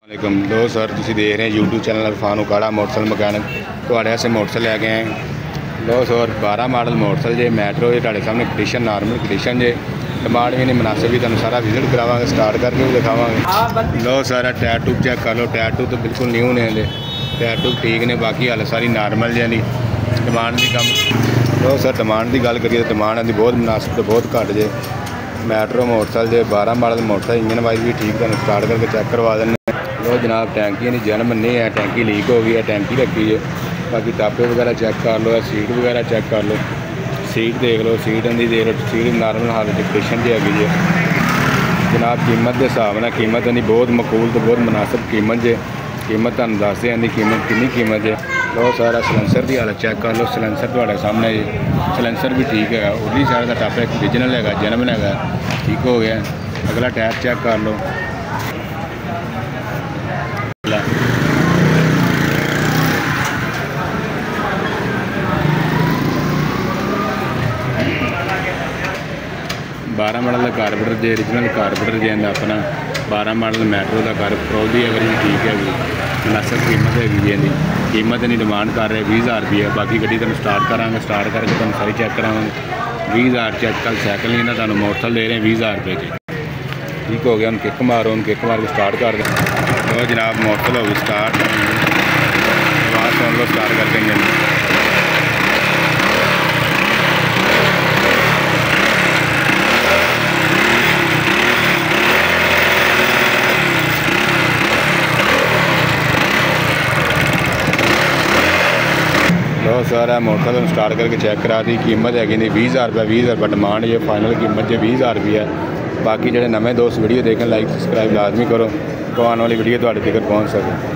वालेकुम दो सर तुम देख रहे हैं यूट्यूब चैनल इरफान उकाड़ा मोटरसाइकिल मकैनिक थोड़े ऐसे मोटरसाइकिल लैके आए लो सर 12 मॉडल मोटरसाइकिल जे मैट्रो जे तुहाडे सामने कंडीशन नॉर्मल कंडीशन जे डिमांड भी नहीं मुनासिब भी तुहानू सारा विजिट करावांगे स्टार्ट करके भी दिखावांगे। लो सर टायर ट्यूब चेक कर लो, टायर ट्यूब तो बिल्कुल न्यू ने टायर ट्यूब ठीक ने, बाकी हाल सारी नॉर्मल जे डिमांड की कम। लो सर डिमांड की गल करिए तो डिमांड आती बहुत मुनासिब तो बहुत घट जे मैट्रो मोटरसाइकिल जे 12 मॉडल मोटरसाइकिल इंजन वाइज भी ठीक तुहानू स्टार्ट करके चेक करवा दें। लो जनाब टैंकी नहीं जन्म नहीं है, टैंकी लीक हो गई है, टैंकी रखी है। बाकी टापे वगैरह चेक कर लो, सीट वगैरह चेक कर लो, सीट देख लो, सीट की देख लो, सीट नॉर्मल हालत कंडीशन की हैगी है जनाब। कीमत के हिसाब न कीमत इन्नी बहुत मकूल तो बहुत मुनासिब कीमत जे कीमत तुहानू दसदे इन्नी कीमत कितनी कीमत है। लो सारा सलेंसर की हालत चेक कर लो, सलेंसर तुहाडे सामने सलेंसर भी ठीक है, उरली साइड का टापा एक ओरिजिनल है, जन्म है ठीक हो गया। अगला टायर चेक कर लो, बारह मॉडल का कारबोरेटर जो ओरिजिनल कारबोरेटर जो अपना 12 मॉडल मैट्रो का कारबोरेटर भी अगर ठीक है मुनासिब कीमत हैगी जी। कीमत नहीं डिमांड कर रहे 20,000 रुपये। बाकी गड्डी तुम स्टार्ट करांगे, स्टार्ट करके तुम सारी चेक करावांगे। 20,000 चेक कल सैकल नहीं ना तुम मोटरसाइकिल दे रहे हैं 20,000 रुपये जी। ठीक हो गया, हम किक मारो, हम किक मार के स्टार्ट कर दें। तो जनाब मोटरसाइकिल हो गई स्टार्ट, आवाज़ सुन लो स्टार्ट करके इंजन। लो सर है मोटरसाइकिल स्टार्ट करके चेक करा दी। कीमत हैगी नहीं 20,000 रुपये, 20,000 रुपये डिमांड है, फाइनल कीमत जो 20,000 रुपये है। बाकी जो नवे दोस्त वीडियो देखें लाइक सब्सक्राइब लाजमी करो तो आने वाली वीडियो तक पहुँच सके।